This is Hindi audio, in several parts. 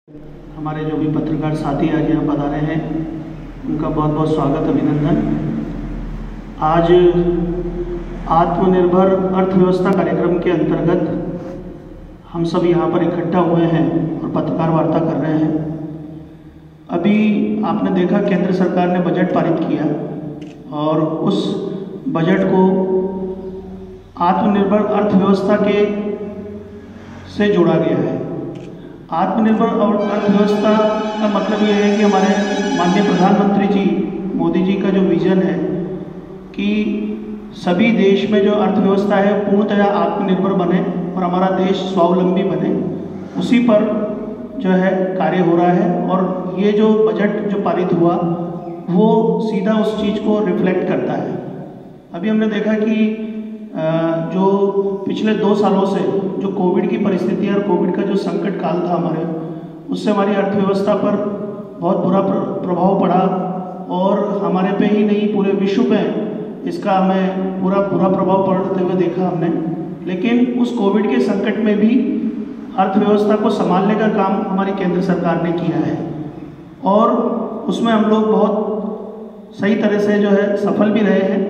हमारे जो भी पत्रकार साथी आज यहाँ पधारे हैं उनका बहुत बहुत स्वागत, अभिनंदन। आज आत्मनिर्भर अर्थव्यवस्था कार्यक्रम के अंतर्गत हम सब यहाँ पर इकट्ठा हुए हैं और पत्रकार वार्ता कर रहे हैं। अभी आपने देखा केंद्र सरकार ने बजट पारित किया और उस बजट को आत्मनिर्भर अर्थव्यवस्था के से जोड़ा गया है। आत्मनिर्भर और अर्थव्यवस्था का मतलब ये है कि हमारे माननीय प्रधानमंत्री जी मोदी जी का जो विज़न है कि सभी देश में जो अर्थव्यवस्था है पूर्णतः आत्मनिर्भर बने और हमारा देश स्वावलंबी बने, उसी पर जो है कार्य हो रहा है। और ये जो बजट जो पारित हुआ वो सीधा उस चीज़ को रिफ्लेक्ट करता है। अभी हमने देखा कि जो पिछले 2 सालों से जो कोविड की परिस्थिति और कोविड का जो संकट काल था हमारे, उससे हमारी अर्थव्यवस्था पर बहुत बुरा प्रभाव पड़ा और हमारे पे ही नहीं पूरे विश्व पे इसका हमें बुरा प्रभाव पड़ते हुए देखा हमने। लेकिन उस कोविड के संकट में भी अर्थव्यवस्था को संभालने का काम हमारी केंद्र सरकार ने किया है और उसमें हम लोग बहुत सही तरह से जो है सफल भी रहे हैं,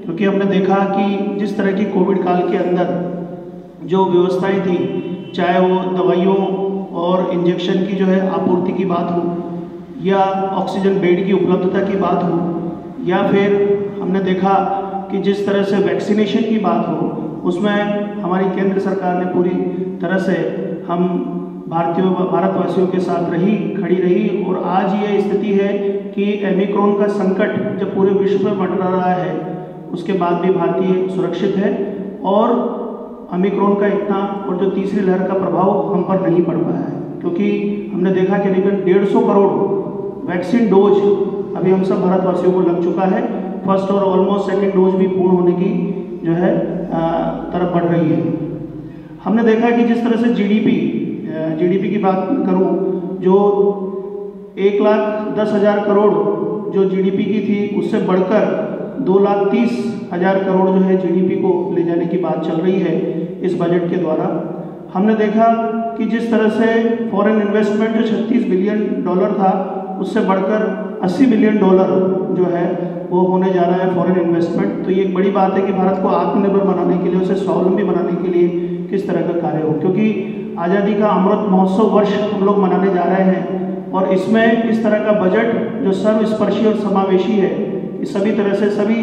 क्योंकि हमने देखा कि जिस तरह की कोविड काल के अंदर जो व्यवस्थाएं थी, चाहे वो दवाइयों और इंजेक्शन की जो है आपूर्ति की बात हो या ऑक्सीजन बेड की उपलब्धता की बात हो, या फिर हमने देखा कि जिस तरह से वैक्सीनेशन की बात हो, उसमें हमारी केंद्र सरकार ने पूरी तरह से हम भारतवासियों के साथ खड़ी रही। और आज ये स्थिति है कि ओमिक्रॉन का संकट जब पूरे विश्व में बढ़ रहा है, उसके बाद भी भारतीय सुरक्षित है और ओमिक्रॉन का इतना और जो तीसरी लहर का प्रभाव हम पर नहीं पड़ पाया है, क्योंकि हमने देखा कि करीबन 150 करोड़ वैक्सीन डोज अभी हम सब भारतवासियों को लग चुका है। फर्स्ट और ऑलमोस्ट सेकेंड डोज भी पूर्ण होने की जो है तरफ बढ़ रही है। हमने देखा कि जिस तरह से जीडीपी की बात करूं, जो 1,10,000 करोड़ जो जीडीपी की थी, उससे बढ़कर 2,30,000 करोड़ जो है जीडीपी को ले जाने की बात चल रही है इस बजट के द्वारा। हमने देखा कि जिस तरह से फॉरेन इन्वेस्टमेंट जो $36 बिलियन था, उससे बढ़कर $80 बिलियन जो है वो होने जा रहा है फॉरेन इन्वेस्टमेंट। तो ये एक बड़ी बात है कि भारत को आत्मनिर्भर बनाने के लिए, उसे स्वावलंबी बनाने के लिए किस तरह का कार्य हो, क्योंकि आज़ादी का अमृत महोत्सव वर्ष हम लोग मनाने जा रहे हैं और इसमें इस तरह का बजट जो सर्वस्पर्शी और समावेशी है, सभी तरह से सभी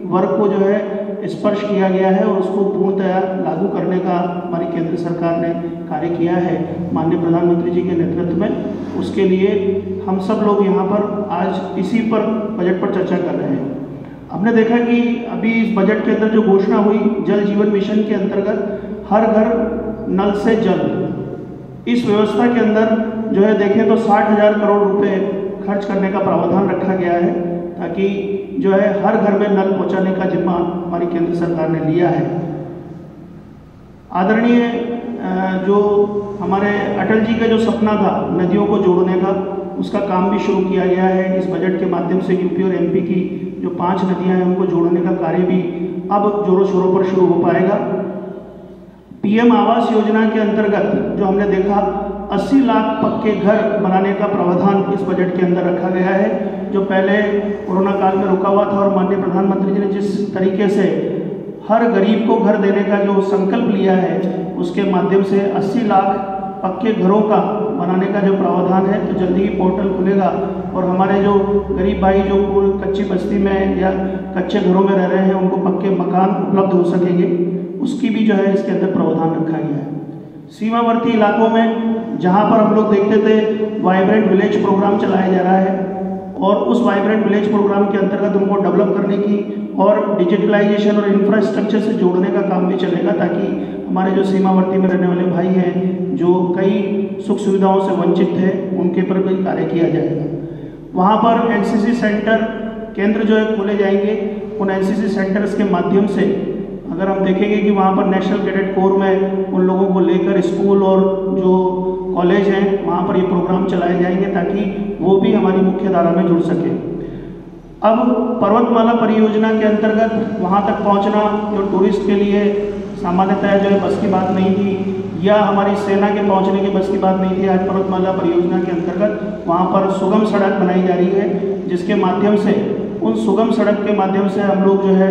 वर्ग को जो है स्पर्श किया गया है और उसको पूर्णतया लागू करने का हमारी केंद्र सरकार ने कार्य किया है माननीय प्रधानमंत्री जी के नेतृत्व में। उसके लिए हम सब लोग यहाँ पर आज इसी पर बजट पर चर्चा कर रहे हैं। हमने देखा कि अभी इस बजट के अंदर जो घोषणा हुई जल जीवन मिशन के अंतर्गत हर घर नल से जल, इस व्यवस्था के अंदर जो है देखें तो 60,000 करोड़ रुपए खर्च करने का प्रावधान रखा गया है, ताकि जो है हर घर में नल पहुंचाने का जिम्मा हमारी केंद्र सरकार ने लिया है। आदरणीय जो हमारे अटल जी का जो सपना था नदियों को जोड़ने का, उसका काम भी शुरू किया गया है। इस बजट के माध्यम से यूपी और एमपी की जो 5 नदियां हैं उनको जोड़ने का कार्य भी अब जोरों शोरों पर शुरू हो पाएगा। पीएम आवास योजना के अंतर्गत जो हमने देखा 80 लाख पक्के घर बनाने का प्रावधान इस बजट के अंदर रखा गया है, जो पहले कोरोना काल में रुका हुआ था। और माननीय प्रधानमंत्री जी ने जिस तरीके से हर गरीब को घर देने का जो संकल्प लिया है, उसके माध्यम से 80 लाख पक्के घरों का बनाने का जो प्रावधान है, तो जल्दी ही पोर्टल खुलेगा और हमारे जो गरीब भाई जो कच्ची बस्ती में या कच्चे घरों में रह रहे हैं, उनको पक्के मकान उपलब्ध हो सकेंगे, उसकी भी जो है इसके अंदर प्रावधान रखा गया है। सीमावर्ती इलाकों में जहाँ पर हम लोग देखते थे वाइब्रेंट विलेज प्रोग्राम चलाया जा रहा है, और उस वाइब्रेंट विलेज प्रोग्राम के अंतर्गत उनको डेवलप करने की और डिजिटलाइजेशन और इंफ्रास्ट्रक्चर से जोड़ने का काम भी चलेगा, ताकि हमारे जो सीमावर्ती में रहने वाले भाई हैं जो कई सुख सुविधाओं से वंचित थे, उनके पर भी कार्य किया जाएगा। वहाँ पर एनसीसी सेंटर केंद्र जो है खोले जाएंगे। उन एनसीसी सेंटर्स के माध्यम से अगर हम देखेंगे कि वहाँ पर नेशनल कैडेट कोर में उन लोगों को लेकर स्कूल और जो कॉलेज हैं वहाँ पर ये प्रोग्राम चलाए जाएंगे, ताकि वो भी हमारी मुख्य धारा में जुड़ सके। अब पर्वतमाला परियोजना के अंतर्गत वहाँ तक पहुँचना जो टूरिस्ट के लिए सामान्यतः जो है बस की बात नहीं थी, या हमारी सेना के पहुंचने की बस की बात नहीं थी। आज पर्वतमाला परियोजना के अंतर्गत वहाँ पर सुगम सड़क बनाई जा रही है, जिसके माध्यम से उन सुगम सड़क के माध्यम से हम लोग जो है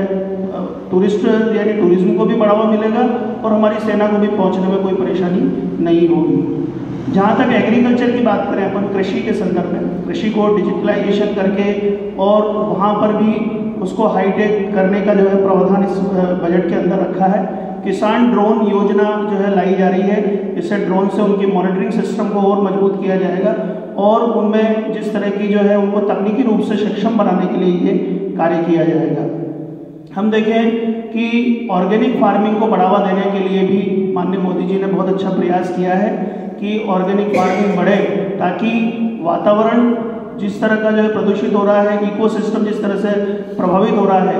टूरिस्ट यानी टूरिज्म को भी बढ़ावा मिलेगा और हमारी सेना को भी पहुँचने में कोई परेशानी नहीं होगी। जहाँ तक एग्रीकल्चर की बात करें अपन, कृषि के संदर्भ में, कृषि को डिजिटलाइजेशन करके और वहाँ पर भी उसको हाईटेक करने का जो है प्रावधान इस बजट के अंदर रखा है। किसान ड्रोन योजना जो है लाई जा रही है, इससे ड्रोन से उनकी मॉनिटरिंग सिस्टम को और मजबूत किया जाएगा और उनमें जिस तरह की जो है उनको तकनीकी रूप से सक्षम बनाने के लिए ये कार्य किया जाएगा। हम देखें कि ऑर्गेनिक फार्मिंग को बढ़ावा देने के लिए भी माननीय मोदी जी ने बहुत अच्छा प्रयास किया है कि ऑर्गेनिक फार्मिंग बढ़े, ताकि वातावरण जिस तरह का जो है प्रदूषित हो रहा है, इकोसिस्टम जिस तरह से प्रभावित हो रहा है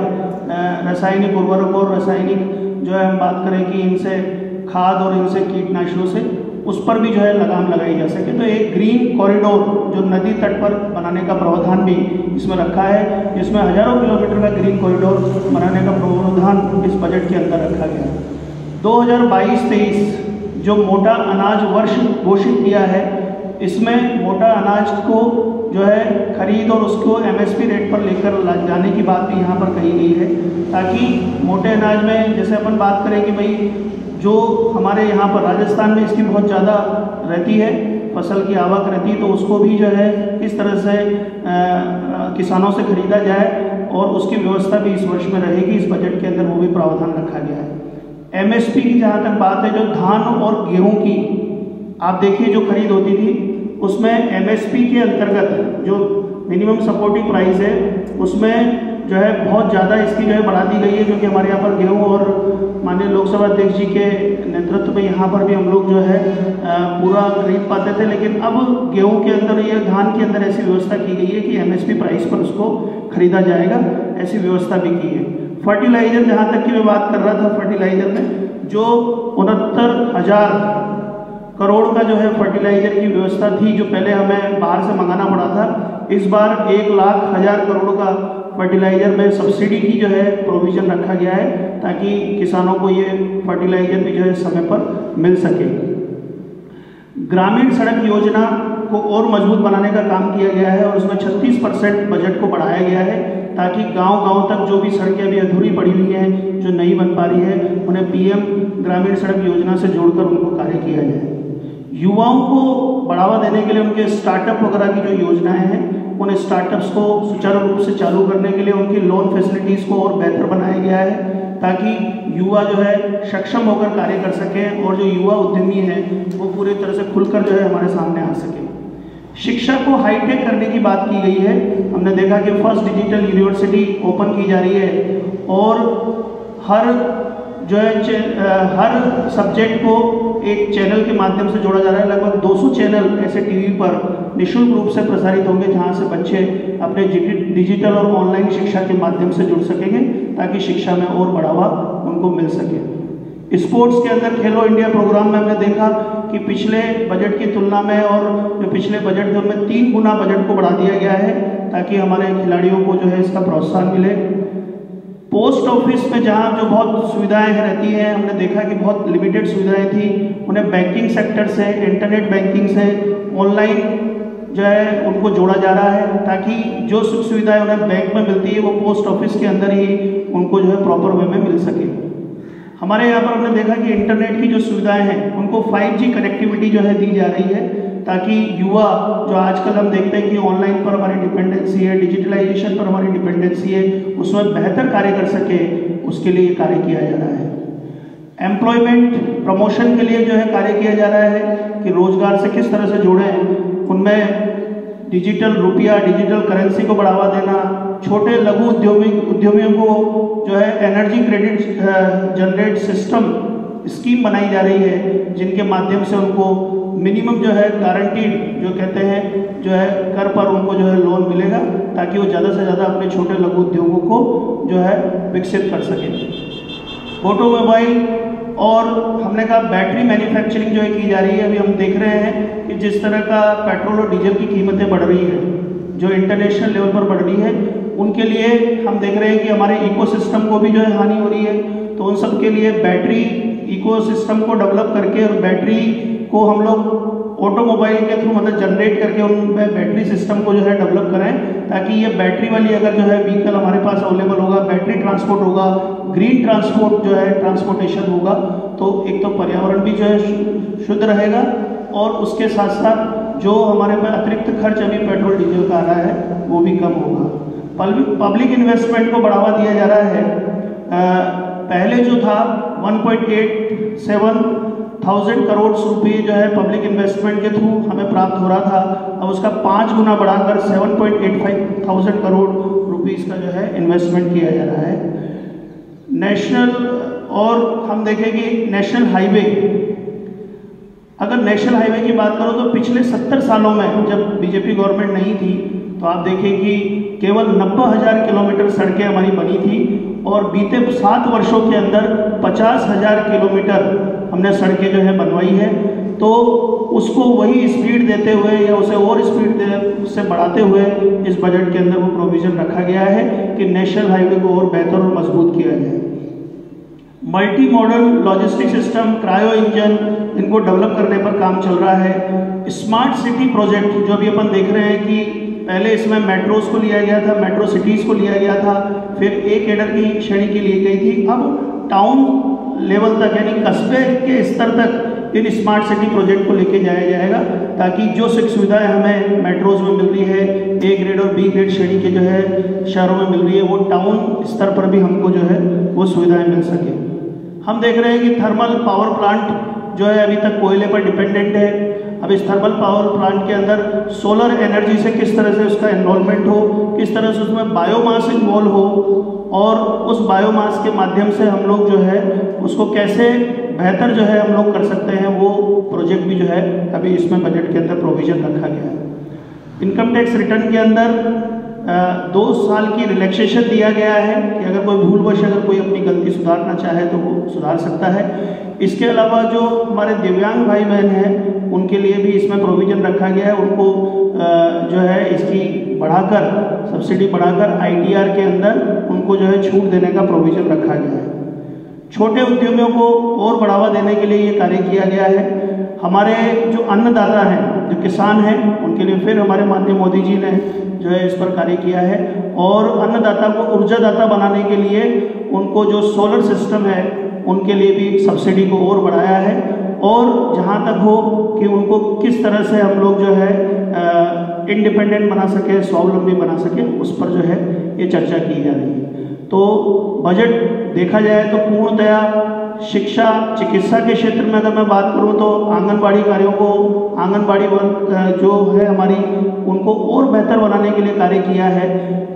रासायनिक उर्वरकों और रासायनिक जो है हम बात करें कि इनसे खाद और इनसे कीटनाशकों से, उस पर भी जो है लगाम लगाई जा सके। तो एक ग्रीन कॉरिडोर जो नदी तट पर बनाने का प्रावधान भी इसमें रखा है, जिसमें हजारों किलोमीटर का ग्रीन कॉरिडोर बनाने का प्रावधान इस बजट के अंदर रखा गया है। 2022-23 जो मोटा अनाज वर्ष घोषित किया है, इसमें मोटा अनाज को जो है खरीद और उसको एमएसपी रेट पर लेकर जाने की बात भी यहाँ पर कही गई है, ताकि मोटे अनाज में जैसे अपन बात करें कि भाई जो हमारे यहाँ पर राजस्थान में इसकी बहुत ज़्यादा रहती है, फसल की आवक रहती है, तो उसको भी जो है किस तरह से किसानों से खरीदा जाए और उसकी व्यवस्था भी इस वर्ष में रहेगी। इस बजट के अंदर वो भी प्रावधान रखा गया है। एमएसपी की जहाँ तक बात है, जो धान और गेहूँ की आप देखिए जो खरीद होती थी, उसमें एमएसपी के अंतर्गत जो मिनिमम सपोर्टिंग प्राइस है उसमें जो है बहुत ज़्यादा इसकी जो है बढ़ा दी गई है, जो कि हमारे यहाँ पर गेहूँ और माननीय लोकसभा अध्यक्ष जी के नेतृत्व में यहाँ पर भी हम लोग जो है पूरा खरीद पाते थे। लेकिन अब गेहूँ के अंदर या धान के अंदर ऐसी व्यवस्था की गई है कि एमएसपी प्राइस पर उसको खरीदा जाएगा, ऐसी व्यवस्था भी की है। फर्टिलाइजर जहाँ तक की मैं बात कर रहा था, फर्टिलाइजर में जो 69,000 करोड़ का जो है फर्टिलाइजर की व्यवस्था थी, जो पहले हमें बाहर से मंगाना पड़ा था, इस बार 1,00,000 करोड़ का फर्टिलाइजर में सब्सिडी की जो है प्रोविज़न रखा गया है, ताकि किसानों को ये फर्टिलाइजर भी जो है समय पर मिल सके। ग्रामीण सड़क योजना को और मजबूत बनाने का काम किया गया है और उसमें 36% बजट को बढ़ाया गया है, ताकि गांव-गांव तक जो भी सड़कें अभी अधूरी पड़ी हुई हैं, जो नहीं बन पा रही है, उन्हें पीएम ग्रामीण सड़क योजना से जोड़कर उनको कार्य किया जाए। युवाओं को बढ़ावा देने के लिए उनके स्टार्टअप वगैरह की जो योजनाएं हैं, उन स्टार्टअप्स को सुचारू रूप से चालू करने के लिए उनकी लोन फैसिलिटीज़ को और बेहतर बनाया गया है, ताकि युवा जो है सक्षम होकर कार्य कर सकें और जो युवा उद्यमी हैं वो पूरी तरह से खुलकर जो है हमारे सामने आ सके। शिक्षा को हाईटेक करने की बात की गई है। हमने देखा कि फर्स्ट डिजिटल यूनिवर्सिटी ओपन की जा रही है और हर जो है हर सब्जेक्ट को एक चैनल के माध्यम से जोड़ा जा रहा है। लगभग 200 चैनल ऐसे टीवी पर निःशुल्क रूप से प्रसारित होंगे, जहां से बच्चे अपने डिजिटल और ऑनलाइन शिक्षा के माध्यम से जुड़ सकेंगे, ताकि शिक्षा में और बढ़ावा उनको मिल सके। स्पोर्ट्स के अंदर खेलो इंडिया प्रोग्राम में हमने देखा कि पिछले बजट की तुलना में और जो पिछले बजट थे उनमें 3 गुना बजट को बढ़ा दिया गया है, ताकि हमारे खिलाड़ियों को जो है इसका प्रोत्साहन मिले। पोस्ट ऑफिस में जहाँ जो बहुत सुविधाएं रहती हैं, हमने देखा कि बहुत लिमिटेड सुविधाएं थी, उन्हें बैंकिंग सेक्टर से, इंटरनेट बैंकिंग से, ऑनलाइन जो है उनको जोड़ा जा रहा है, ताकि जो सुख सुविधाएं उन्हें बैंक में मिलती है वो पोस्ट ऑफिस के अंदर ही उनको जो है प्रॉपर वे में मिल सके। हमारे यहाँ पर हमने देखा कि इंटरनेट की जो सुविधाएं हैं उनको 5G कनेक्टिविटी जो है दी जा रही है, ताकि युवा जो आजकल हम देखते हैं कि ऑनलाइन पर हमारी डिपेंडेंसी है, डिजिटलाइजेशन पर हमारी डिपेंडेंसी है, उसमें बेहतर कार्य कर सके, उसके लिए कार्य किया जा रहा है। एम्प्लॉयमेंट प्रमोशन के लिए जो है कार्य किया जा रहा है कि रोजगार से किस तरह से जुड़ें, उनमें डिजिटल रुपया, डिजिटल करेंसी को बढ़ावा देना, छोटे लघु उद्यमियों को जो है energy credit generate system scheme बनाई जा रही है, जिनके माध्यम से उनको मिनिमम जो है गारंटीड जो कहते हैं जो है कर पर उनको जो है लोन मिलेगा, ताकि वो ज़्यादा से ज़्यादा अपने छोटे लघु उद्योगों को जो है विकसित कर सकें। ऑटोमोबाइल और हमने कहा बैटरी मैन्युफैक्चरिंग जो है की जा रही है। अभी हम देख रहे हैं कि जिस तरह का पेट्रोल और डीजल की कीमतें बढ़ रही है, जो इंटरनेशनल लेवल पर बढ़ रही है, उनके लिए हम देख रहे हैं कि हमारे इकोसिस्टम को भी जो है हानि हो रही है। तो उन सब के लिए बैटरी इकोसिस्टम को डेवलप करके और बैटरी को हम लोग ऑटोमोबाइल के थ्रू मतलब जनरेट करके उनमें बैटरी सिस्टम को जो है डेवलप करें, ताकि ये बैटरी वाली अगर जो है व्हीकल हमारे पास अवेलेबल होगा, बैटरी ट्रांसपोर्ट होगा, ग्रीन ट्रांसपोर्ट जो है ट्रांसपोर्टेशन होगा, तो एक तो पर्यावरण भी जो है शुद्ध रहेगा और उसके साथ साथ जो हमारे पास अतिरिक्त खर्च अभी पेट्रोल डीजल का आ रहा है वो भी कम होगा। पब्लिक इन्वेस्टमेंट को बढ़ावा दिया जा रहा है। पहले जो था 1.87 थाउजेंड करोड़ रुपये जो है पब्लिक इन्वेस्टमेंट के थ्रू हमें प्राप्त हो रहा था, अब उसका 5 गुना बढ़ाकर 7.85 थाउजेंड करोड़ रुपीस का जो है इन्वेस्टमेंट किया जा रहा है। नेशनल और हम देखें कि नेशनल हाईवे, अगर नेशनल हाईवे की बात करो तो पिछले 70 सालों में जब बीजेपी गवर्नमेंट नहीं थी तो आप देखें कि केवल 90,000 किलोमीटर सड़कें हमारी बनी थी और बीते 7 वर्षों के अंदर 50,000 किलोमीटर हमने सड़कें जो है बनवाई है। तो उसको वही स्पीड देते हुए या उसे और स्पीड से बढ़ाते हुए इस बजट के अंदर वो प्रोविज़न रखा गया है कि नेशनल हाईवे को और बेहतर और मजबूत किया जाए। Multi modal logistic system, cryo engine, इनको डेवलप करने पर काम चल रहा है। स्मार्ट सिटी प्रोजेक्ट जो अभी अपन देख रहे हैं कि पहले इसमें मेट्रोज को लिया गया था, मेट्रो सिटीज़ को लिया गया था, फिर एक कैडर की श्रेणी की ली गई थी, अब टाउन लेवल तक यानी कस्बे के स्तर तक इन स्मार्ट सिटी प्रोजेक्ट को लेके जाया जाएगा, ताकि जो सुख सुविधाएँ हमें मेट्रोज में मिल रही है, ए ग्रेड और बी ग्रेड श्रेणी के जो है शहरों में मिल रही है, वो टाउन स्तर पर भी हमको जो है वो सुविधाएँ मिल सके। हम देख रहे हैं कि थर्मल पावर प्लांट जो है अभी तक कोयले पर डिपेंडेंट है। अब इस थर्मल पावर प्लांट के अंदर सोलर एनर्जी से किस तरह से उसका इन्वॉल्वमेंट हो, किस तरह से उसमें बायोमास इन्वॉल्व हो और उस बायोमास के माध्यम से हम लोग जो है उसको कैसे बेहतर जो है हम लोग कर सकते हैं, वो प्रोजेक्ट भी जो है अभी इसमें बजट के अंदर प्रोविज़न रखा गया है। इनकम टैक्स रिटर्न के अंदर 2 साल की रिलैक्सेशन दिया गया है कि अगर कोई भूलवश अगर कोई अपनी गलती सुधारना चाहे तो वो सुधार सकता है। इसके अलावा जो हमारे दिव्यांग भाई बहन हैं उनके लिए भी इसमें प्रोविज़न रखा गया है, उनको जो है इसकी बढ़ाकर सब्सिडी बढ़ाकर ITR के अंदर उनको जो है छूट देने का प्रोविज़न रखा गया है। छोटे उद्यमियों को और बढ़ावा देने के लिए ये कार्य किया गया है। हमारे जो अन्नदाता हैं, जो किसान हैं, उनके लिए फिर हमारे माननीय मोदी जी ने जो है इस पर कार्य किया है और अन्नदाता को ऊर्जादाता बनाने के लिए उनको जो सोलर सिस्टम है उनके लिए भी सब्सिडी को और बढ़ाया है और जहाँ तक हो कि उनको किस तरह से हम लोग जो है इंडिपेंडेंट बना सके, स्वावलंबी बना सके, उस पर जो है ये चर्चा की जा रही है। तो बजट देखा जाए तो पूर्णतया शिक्षा, चिकित्सा के क्षेत्र में अगर मैं बात करूं तो आंगनबाड़ी कार्यों को, आंगनबाड़ी वर्क जो है हमारी, उनको और बेहतर बनाने के लिए कार्य किया है।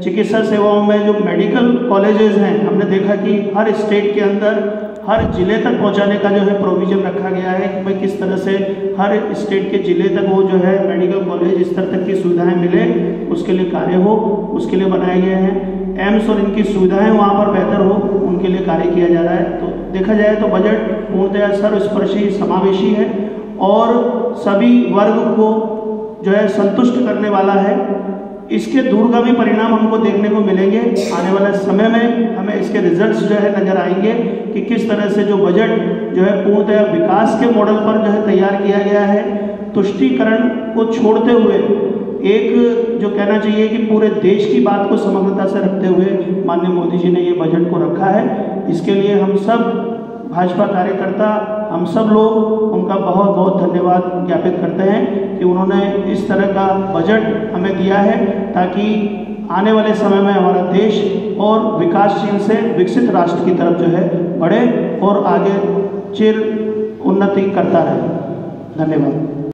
चिकित्सा सेवाओं में जो मेडिकल कॉलेजेस हैं, हमने देखा कि हर स्टेट के अंदर हर जिले तक पहुंचाने का जो है प्रोविज़न रखा गया है कि भाई किस तरह से हर स्टेट के जिले तक वो जो है मेडिकल कॉलेज स्तर तक की सुविधाएं मिले, उसके लिए कार्य हो, उसके लिए बनाए गए हैं। एम्स और इनकी सुविधाएं वहाँ पर बेहतर हो, उनके लिए कार्य किया जा रहा है। तो देखा जाए तो बजट पूर्णतया सर्वस्पर्शी, समावेशी है और सभी वर्ग को जो है संतुष्ट करने वाला है। इसके दूरगामी परिणाम हमको देखने को मिलेंगे आने वाले समय में, हमें इसके रिजल्ट्स जो है नज़र आएंगे कि किस तरह से जो बजट जो है पूर्णतया विकास के मॉडल पर जो है तैयार किया गया है, तुष्टीकरण को छोड़ते हुए एक जो कहना चाहिए कि पूरे देश की बात को समग्रता से रखते हुए माननीय मोदी जी ने ये बजट को रखा है। इसके लिए हम सब भाजपा कार्यकर्ता, हम सब लोग उनका बहुत बहुत धन्यवाद ज्ञापित करते हैं कि उन्होंने इस तरह का बजट हमें दिया है ताकि आने वाले समय में हमारा देश और विकासशील से विकसित राष्ट्र की तरफ जो है बढ़े और आगे चिर उन्नति करता रहे। धन्यवाद।